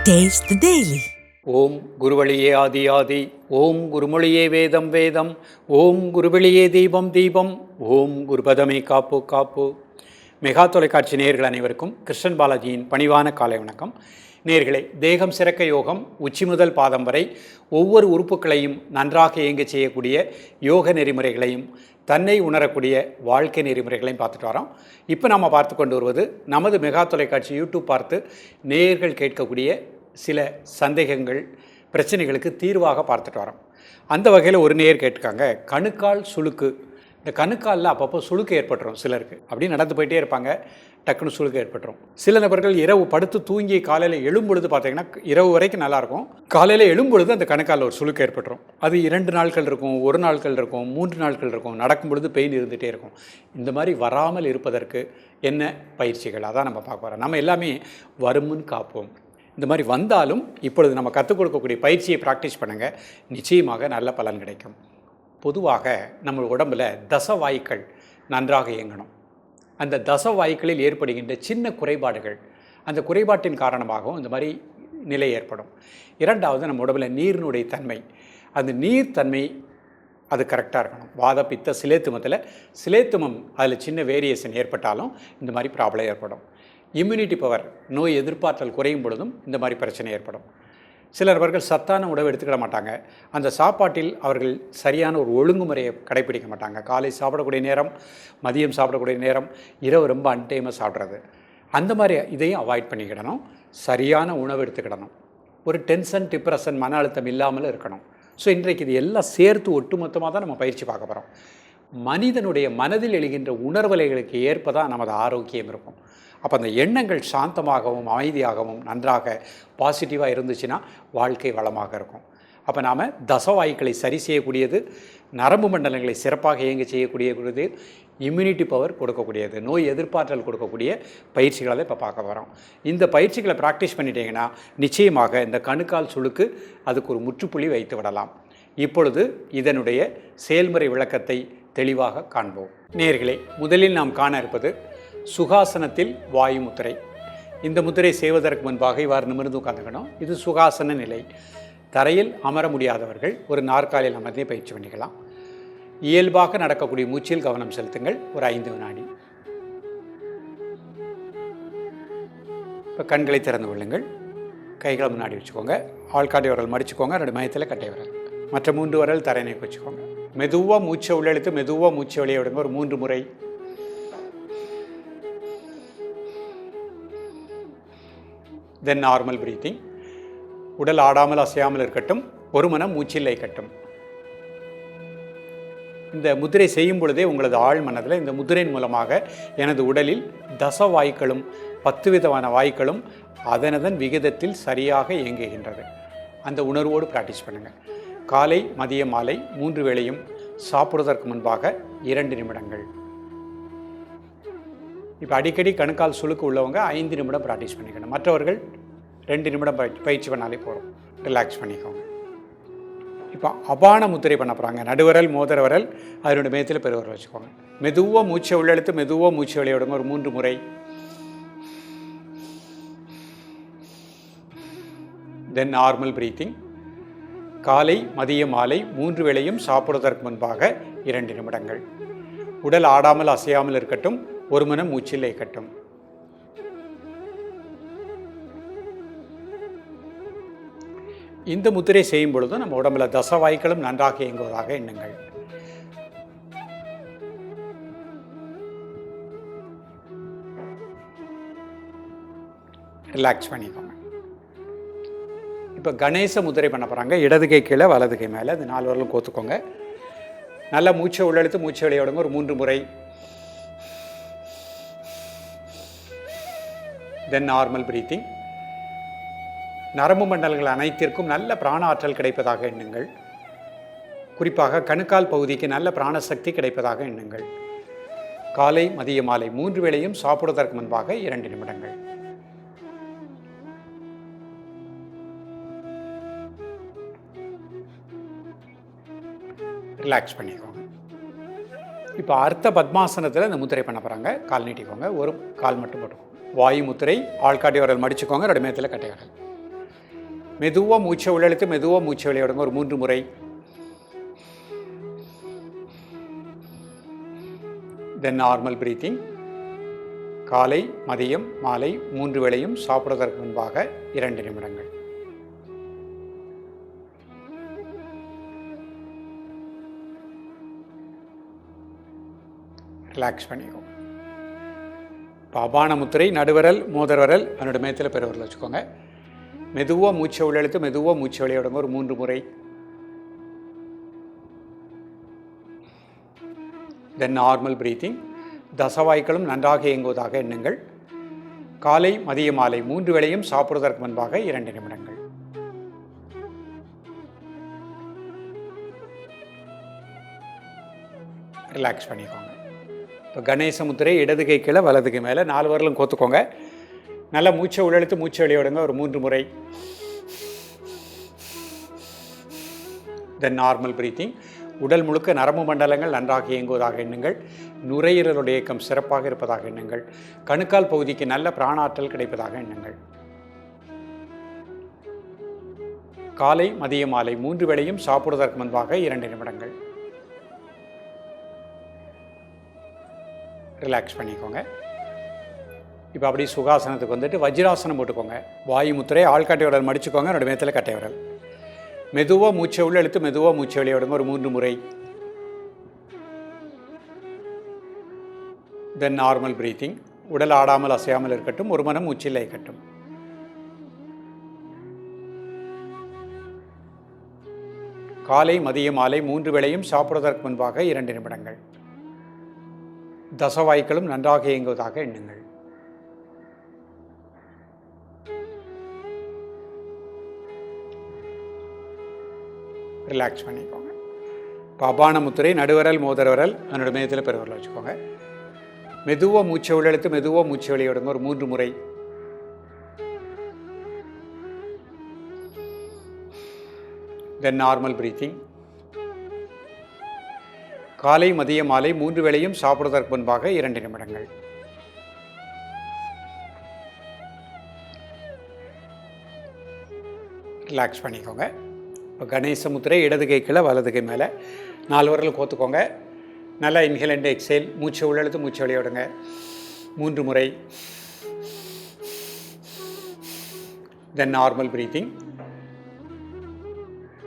Taste the Daily. ஓம் குருவழியே ஆதி ஆதி, ஓம் குருமொழியே வேதம் வேதம், ஓம் குருவெளியே தீபம் தீபம், ஓம் குருபதமே காப்பு காப்பு. மெகா தொலைக்காட்சி நேயர்கள் அனைவருக்கும் கிருஷ்ணன் பாலாஜியின் பணிவான காலை வணக்கம். நேயர்களே, தேகம் சிறக்க யோகம் உச்சி முதல் பாதம் வரை ஒவ்வொரு உறுப்புகளையும் நன்றாக இயங்க செய்யக்கூடிய யோக நெறிமுறைகளையும் தன்னை உணரக்கூடிய வாழ்க்கை நெறிமுறைகளையும் பார்த்துட்டு வரோம். இப்போ நம்ம பார்த்து கொண்டு வருவது நமது மெகா தொலைக்காட்சி யூடியூப் பார்த்து நேயர்கள் கேட்கக்கூடிய சில சந்தேகங்கள், பிரச்சனைகளுக்கு தீர்வாக பார்த்துட்டு வரோம். அந்த வகையில் ஒரு நேயர் கேட்டிருக்காங்க, கணுக்கால் சுளுக்கு. இந்த கணுக்காலில் அப்பப்போ சுளுக்கு ஏற்பட்டுரும் சிலருக்கு. அப்படி நடந்து போயிட்டே இருப்பாங்க, டக்குன்னு சுளுக்கு ஏற்பட்டுரும். சில நபர்கள் இரவு படுத்து தூங்கி காலையில் எழும்பொழுது பார்த்தீங்கன்னா இரவு வரைக்கும் நல்லாயிருக்கும், காலையில் எழும்பொழுது அந்த கணுக்காலில் ஒரு சுளுக்கு ஏற்பட்டுரும். அது 2 நாட்கள் இருக்கும், 1 நாட்கள் இருக்கும், 3 நாட்கள் இருக்கும், நடக்கும் பொழுது பெயின் இருந்துகிட்டே இருக்கும். இந்த மாதிரி வராமல் இருப்பதற்கு என்ன பயிற்சிகள், அதான் நம்ம பார்க்க போகிறோம். நம்ம எல்லாமே வருமுன் காப்போம். இந்த மாதிரி வந்தாலும் இப்பொழுது நம்ம கற்றுக் கொடுக்கக்கூடிய பயிற்சியை ப்ராக்டிஸ் பண்ணுங்கள், நிச்சயமாக நல்ல பலன் கிடைக்கும். பொதுவாக நம்ம உடம்பில் தசவாயுக்கள் நன்றாக இயங்கணும். அந்த தசவாயுக்களில் ஏற்படுகின்ற சின்ன குறைபாடுகள், அந்த குறைபாட்டின் காரணமாகவும் இந்த மாதிரி நிலை ஏற்படும். இரண்டாவது, நம்ம உடம்பில் நீரினுடைய தன்மை, அந்த நீர்த்தன்மை அது கரெக்டாக இருக்கணும். வாத பித்த சிலேத்துமத்தில் சிலேத்துமம் அதில் சின்ன வேரியேஷன் ஏற்பட்டாலும் இந்த மாதிரி ப்ராப்ளம் ஏற்படும். இம்யூனிட்டி பவர், நோய் எதிர்ப்பாற்றல் குறையும் பொழுதும் இந்த மாதிரி பிரச்சனை ஏற்படும். சிலர்கள் சத்தான உணவு எடுத்துக்கிட மாட்டாங்க, அந்த சாப்பாட்டில் அவர்கள் சரியான ஒரு ஒழுங்குமுறையை கடைப்பிடிக்க மாட்டாங்க. காலை சாப்பிடக்கூடிய நேரம், மதியம் சாப்பிடக்கூடிய நேரம், இரவு ரொம்ப அன்டைமாக சாப்பிட்றது, அந்த மாதிரி இதையும் அவாய்ட் பண்ணிக்கிடணும். சரியான உணவு எடுத்துக்கிடணும். ஒரு டென்ஷன், டிப்ரெஷன், மன அழுத்தம் இல்லாமல் இருக்கணும். ஸோ இன்றைக்கு இது எல்லாம் சேர்த்து ஒட்டுமொத்தமாக தான் நம்ம பயிற்சி பார்க்க போகிறோம். மனிதனுடைய மனதில் எழுகின்ற உணர்வலைகளுக்கு ஏற்பதான் நமது ஆரோக்கியம் இருக்கும். அப்போ அந்த எண்ணங்கள் சாந்தமாகவும் அமைதியாகவும் நன்றாக பாசிட்டிவாக இருந்துச்சுன்னா வாழ்க்கை வளமாக இருக்கும். அப்போ நாம் தசவாயுக்களை சரி செய்யக்கூடியது, நரம்பு மண்டலங்களை சிறப்பாக இயங்க செய்யக்கூடியது, இம்யூனிட்டி பவர் கொடுக்கக்கூடியது, நோய் எதிர்ப்பாற்றல் கொடுக்கக்கூடிய பயிற்சிகளை இப்போ பார்க்க வரோம். இந்த பயிற்சிகளை ப்ராக்டிஸ் பண்ணிட்டீங்கன்னா நிச்சயமாக இந்த கணுக்கால் சுளுக்கு அதுக்கு ஒரு முற்றுப்புள்ளி வைத்து விடலாம். இப்பொழுது இதனுடைய செயல்முறை விளக்கத்தை தெளிவாக காண்போம். நேயர்களே, முதலில் நாம் காண இருப்பது சுகாசனத்தில் வாயு முத்திரை. இந்த முத்திரை செய்வதற்கு முன்பாக இவ்வாறு நிமிர்ந்து உட்காந்துக்கணும். இது சுகாசன நிலை. தரையில் அமர முடியாதவர்கள் ஒரு நாற்காலியில் அமர்ந்தே பயிற்சி பண்ணிக்கலாம். இயல்பாக நடக்கக்கூடிய மூச்சில் கவனம் செலுத்துங்கள். ஒரு 5 வினாடி. இப்போ கண்களை திறந்து கொள்ளுங்கள். கைகளை முன்னாடி வச்சுக்கோங்க. ஆள்காட்டி விரல் மடிச்சுக்கோங்க. 2 மையத்தில் கட்டை விரல், மற்ற 3 விரல் தரையினை வச்சுக்கோங்க. மெதுவாக மூச்சை உள்ளெழுத்து மெதுவாக மூச்சை வெளியே விடுங்க. ஒரு 3 முறை. தென் நார்மல் பிரீத்திங். உடல் ஆடாமல் அசையாமல் இருக்கட்டும், ஒரு மனம் மூச்சில் கட்டும். இந்த முதிரை செய்யும் பொழுதே உங்களது ஆழ் மனதில் இந்த முதிரையின் மூலமாக எனது உடலில் தசவாயுக்களும் 10 விதமான வாயுக்களும் அதனதன் விகிதத்தில் சரியாக இயங்குகின்றது. அந்த உணர்வோடு ப்ராக்டிஸ் பண்ணுங்கள். காலை, மதியம், மாலை 3 வேளையும் சாப்பிடுவதற்கு முன்பாக 2 நிமிடங்கள். இப்போ அடிக்கடி கணுக்கால் சுளுக்கு உள்ளவங்க 5 நிமிடம் ப்ராக்டிஸ் பண்ணிக்கணும். மற்றவர்கள் 2 நிமிடம் பயிற்சி பண்ணாலே போகிறோம். ரிலாக்ஸ் பண்ணிக்கோங்க. இப்போ அபான முத்திரை பண்ண போகிறாங்க. நடுவரல், மோதிர வரல், அதனுடைய மையத்தில் பெருவரல் வச்சுக்கோங்க. மெதுவாக மூச்சை உள்ளெழுத்து மெதுவாக மூச்சை வெளியே விடுங்க. ஒரு 3 முறை. தென் நார்மல் பிரீத்திங். காலை, மதியம், மாலை 3 வேளையும் சாப்பிடுவதற்கு முன்பாக 2 நிமிடங்கள். உடல் ஆடாமல் அசையாமல் இருக்கட்டும், ஒரு மனம் மூச்சில் கட்டும். இந்த முத்திரை செய்யும் பொழுது நம்ம உடம்புல தசவாய்க்களும் நன்றாக இயங்குவதாக எண்ணுங்கள். ரிலாக்ஸ் பண்ணிக்கோங்க. இப்போ கணேச முத்திரை பண்ண போகிறாங்க. இடது கை கீழே, வலது கை மேலே, அது 4 விரலும் கோத்துக்கோங்க. நல்லா மூச்சை உள்ளெழுத்து மூச்சை வெளியே விடுங்க. ஒரு 3 முறை. தென் நார்மல் பிரீத்திங். நரம்பு மண்டலங்கள் அனைத்திற்கும் நல்ல பிராண ஆற்றல் கிடைப்பதாக எண்ணுங்கள். குறிப்பாக கணுக்கால் பகுதிக்கு நல்ல பிராணசக்தி கிடைப்பதாக எண்ணுங்கள். காலை, மதிய, மாலை 3 வேளையும் சாப்பிடுவதற்கு முன்பாக 2 நிமிடங்கள். ரிலாக்ஸ் பண்ணிக்கோங்க. இப்போ அர்த்த பத்மாசனத்தில் இந்த முத்திரை பண்ண போகிறாங்க. கால் நீட்டிக்கோங்க. ஒரு கால் மட்டும் போட்டுக்கோங்க. வாயு முத்திரை. ஆள்காட்டி விரல் மடிச்சுக்கோங்க. 2 மையத்தில் கட்டை விரல். மெதுவாக மூச்சை உள்ளெழுத்து மெதுவாக மூச்சை வெளியே விடுங்க. ஒரு 3 முறை. தென் நார்மல் பிரீத்திங். காலை, மதியம், மாலை 3 வேளையும் சாப்பிடுவதற்கு முன்பாக 2 நிமிடங்கள். ரிலாக்ஸ் பண்ணிக்கோங்க. அபான முத்திரை, நடுவரல், மோதிரவரல் அதனோட மேத்தில் பெருவரல் வச்சுக்கோங்க. மெதுவாக மூச்சை உள்ளெழுத்து மெதுவாக மூச்சை வெளியே விடுங்க. ஒரு 3 முறை. தென் நார்மல் பிரீத்திங். தசவாய்க்களும் நன்றாக இயங்குவதாக எண்ணுங்கள். காலை, மதிய, மாலை 3 வேளையும் சாப்பிடுவதற்கு முன்பாக 2 நிமிடங்கள். ரிலாக்ஸ் பண்ணிக்கோங்க. இப்போ கணேச முத்திரை, இடது கை கீழே வலது கை மேலே 4 விரலும் கோத்துக்கோங்க. நல்லா மூச்சை உள்ளெழுத்து மூச்சை வெளியே விடுங்க. ஒரு 3 முறை. தென் நார்மல் பிரீத்திங். உடல் முழுக்க நரம்பு மண்டலங்கள் நன்றாக இயங்குவதாக எண்ணுங்கள். நுரையீரலுடைய இயக்கம் சிறப்பாக இருப்பதாக எண்ணுங்கள். கணுக்கால் பகுதிக்கு நல்ல பிராணாற்றல் கிடைப்பதாக எண்ணுங்கள். காலை, மதிய, மாலை 3 வேளையும் சாப்பிடுவதற்கு முன்பாக 2 நிமிடங்கள். ரிலாக்ஸ் பண்ணிக்கோங்க. இப்போ அப்படியே சுகாசனத்துக்கு வந்துட்டு வஜ்ராசனம் போட்டுக்கோங்க. வாயு முத்திரை, ஆள்காட்டை விரல் மடிச்சுக்கோங்க. என்னோட மேத்தில் கட்டை விரல். மெதுவாக மூச்சை உள்ள இழுத்து மெதுவாக மூச்சை வெளியே விடுங்க. ஒரு 3 முறை. தென் நார்மல் பிரீத்திங். உடல் ஆடாமல் அசையாமல் இருக்கட்டும். ஒரு மனம் மூச்சில் இருக்கட்டும். காலை, மதிய, மாலை 3 வேளையும் சாப்பிடுவதற்கு முன்பாக 2 நிமிடங்கள். தசவாய்க்களும் நன்றாக இயங்குவதாக எண்ணுங்கள். ரிலாக்ஸ் பண்ணிக்கோங்க. அபான முத்திரை, நடுவரல், மோதிரவரல் அதனோட மேத்தில் பெருவரல் வச்சுக்கோங்க. மெதுவாக மூச்சை உள்ளெழுத்து மெதுவாக மூச்சை வெளியே விடுங்க. ஒரு 3 முறை. தென் நார்மல் பிரீத்திங். காலை, மதிய, மாலை 3 வேளையும் சாப்பிடுவதற்கு முன்பாக 2 நிமிடங்கள். ரிலாக்ஸ் பண்ணிக்கோங்க. இப்போ கணேச முத்திரை, இடது கை கீழே வலது கை மேலே 4 விரல் கோத்துக்கோங்க. நல்லா இன்ஹேல் அண்ட் எக்ஸேல். மூச்சை உள்ளெழுத்து மூச்சை வெளியே விடுங்க. 3 முறை. தென் நார்மல் பிரீத்திங்.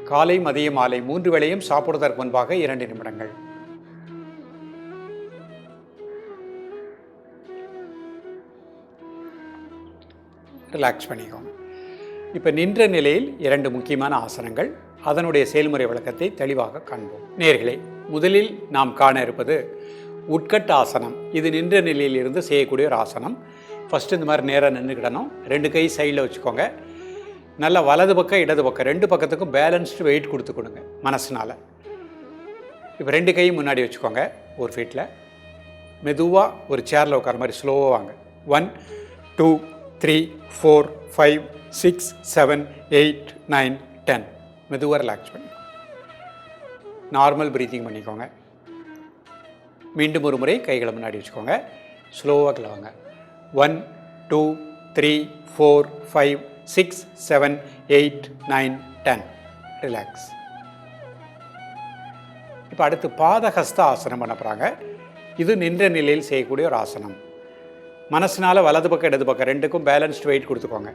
காலை, மதிய, மாலை 3 வேளையும் சாப்பிடுவதற்கு முன்பாக 2 நிமிடங்கள். ரிலாக்ஸ் பண்ணிக்கோங்க. இப்போ நின்ற நிலையில் 2 முக்கியமான ஆசனங்கள், அதனுடைய செயல்முறை விளக்கத்தை தெளிவாக காண்போம். நேயர்களே, முதலில் நாம் காண இருப்பது உட்கட்ட ஆசனம். இது நின்ற நிலையில் இருந்து செய்யக்கூடிய ஒரு ஆசனம். ஃபஸ்ட்டு இந்த மாதிரி நேராக நின்றுக்கிடணும். 2 கை சைடில் வச்சுக்கோங்க. நல்லா வலது பக்கம் இடது பக்கம் 2 பக்கத்துக்கும் பேலன்ஸ்டு வெயிட் கொடுத்து கொடுங்க மனசுனால். இப்போ 2 கையும் முன்னாடி வச்சுக்கோங்க. ஒரு ஃபீட்டில் மெதுவாக ஒரு சேரில் உட்கார மாதிரி ஸ்லோவாக வாங்க. 1 2 3 4 5 6 7 8 9 10. மெதுவாக ரிலாக்ஸ் பண்ணிக்கோங்க. நார்மல் பிரீத்திங் பண்ணிக்கோங்க. மீண்டும் ஒரு முறை கைகளை முன்னாடி வச்சுக்கோங்க. ஸ்லோவாக கிளவாங்க. 1 2 3 4 5 6 7 8 9 10. ரிலாக்ஸ். இப்போ அடுத்து பாதஹஸ்த ஆசனம் பண்ண போகிறாங்க. இது நின்ற நிலையில் செய்யக்கூடிய ஒரு ஆசனம். மனசுனால் வலது பக்கம் இடது பக்கம் 2க்கும் பேலன்ஸ்டு வெயிட் கொடுத்துக்கோங்க.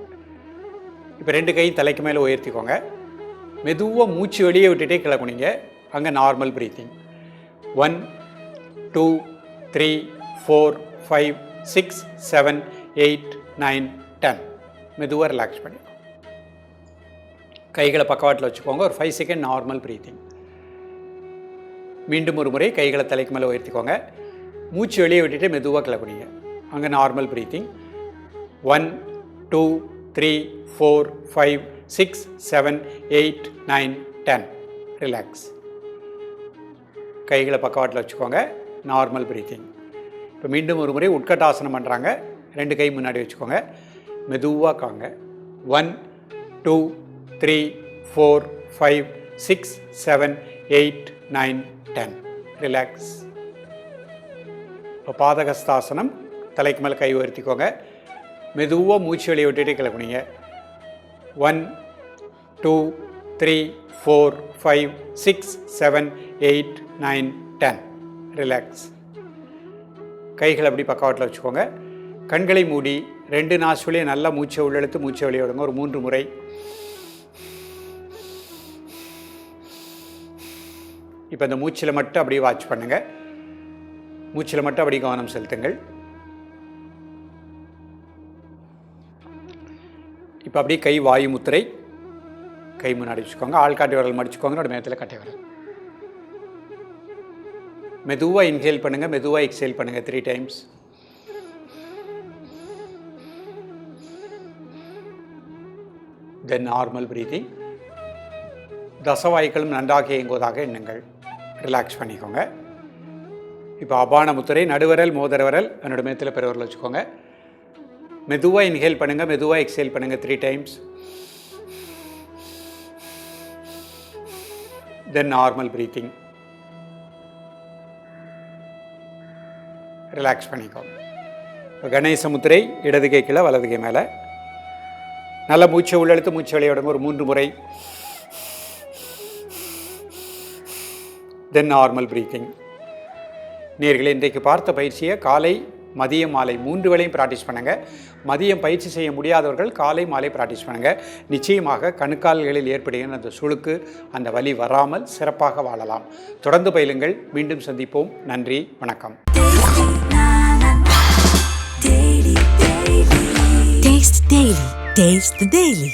இப்போ 2 கையும் தலைக்கு மேலே உயர்த்திக்கோங்க. மெதுவாக மூச்சு வெளியே விட்டுட்டே கிளக்குனிங்க. அங்கே நார்மல் பிரீத்திங். 1 2 3 4 5 6 7 8 9 10. மெதுவாக ரிலாக்ஸ் பண்ணிக்கோங்க. கைகளை பக்கவாட்டில் வச்சுக்கோங்க. ஒரு 5 செகண்ட் நார்மல் பிரீத்திங். மீண்டும் ஒரு முறை கைகளை தலைக்கு மேலே உயர்த்திக்கோங்க. மூச்சு வெளியே விட்டுட்டு மெதுவாக கிளக்குனிங்க. அங்கே நார்மல் பிரீத்திங். 1 2 3 4 5 6 7 8 9 10. ரிலாக்ஸ். கைகளை பக்கவாட்டில் வச்சுக்கோங்க. Normal breathing. இப்போ மீண்டும் ஒரு முறை உட்கட்டாசனம் பண்ணுறாங்க. 2 கை முன்னாடி வச்சுக்கோங்க. மெதுவாக காங்க. 1 2 3 4 5 6 7 8 9 10. ரிலாக்ஸ். இப்போ பாதகஸ்தாசனம். தலைக்கு மேலே கை உயர்த்திக்கோங்க. மெதுவாக மூச்சு வெளியே விட்டுட்டு கிளப்புனீங்க. 1 2 3 4 5 6 7 8 9 10. ரிலாக்ஸ். கைகள் அப்படி பக்கவாட்டில் வச்சுக்கோங்க. கண்களை மூடி 2 நாசுலையும் நல்லா மூச்சை உள்ளெழுத்து மூச்சை வெளியே விடுங்க. ஒரு 3 முறை. இப்போ இந்த மூச்சில் மட்டும் அப்படியே வாட்ச் பண்ணுங்கள். மூச்சில் மட்டும் அப்படி கவனம் செலுத்துங்கள். இப்போ அப்படியே கை வாயு முத்திரை. கை முன்னாடி வச்சுக்கோங்க. ஆள்காட்டி விரல் மடிச்சுக்கோங்க. என்னோட மேத்தில் கட்டை விரல். மெதுவாக இன்ஹேல் பண்ணுங்கள், மெதுவாக எக்ஸேல் பண்ணுங்கள் 3 டைம்ஸ். Then normal breathing. தசவாய்களும் நன்றாக இயங்குவதாக எண்ணுங்கள். ரிலாக்ஸ் பண்ணிக்கோங்க. இப்போ அபான முத்திரை. நடுவரல் மோதிர விரல் என்னோட மேத்தில் பெருவரல் வச்சுக்கோங்க. மெதுவாக இன்ஹேல் பண்ணுங்கள், மெதுவாக எக்ஸேல் பண்ணுங்கள் 3 times. Then normal breathing. Relax பண்ணிக்கோங்க. இப்போ கணேச முத்திரை. இடது கை கீழே வலது கை மேலே. நல்லா மூச்சை உள்ளெழுத்து மூச்சை வெளியே விடுங்க. ஒரு 3 முறை. தென் நார்மல் பிரீத்திங். நேயர்களே, இன்றைக்கு பார்த்த பயிற்சியை காலை மதியம் மாலை 3 வேளையும் ப்ராக்டிஸ் பண்ணுங்கள். மதியம் பயிற்சி செய்ய முடியாதவர்கள் காலை மாலை ப்ராக்டிஸ் பண்ணுங்கள். நிச்சயமாக கணுக்கால்களில் ஏற்படுகின்ற அந்த சுளுக்கு, அந்த வலி வராமல் சிறப்பாக வாழலாம். தொடர்ந்து பயிலுங்கள். மீண்டும் சந்திப்போம். நன்றி, வணக்கம். Taste the Daily.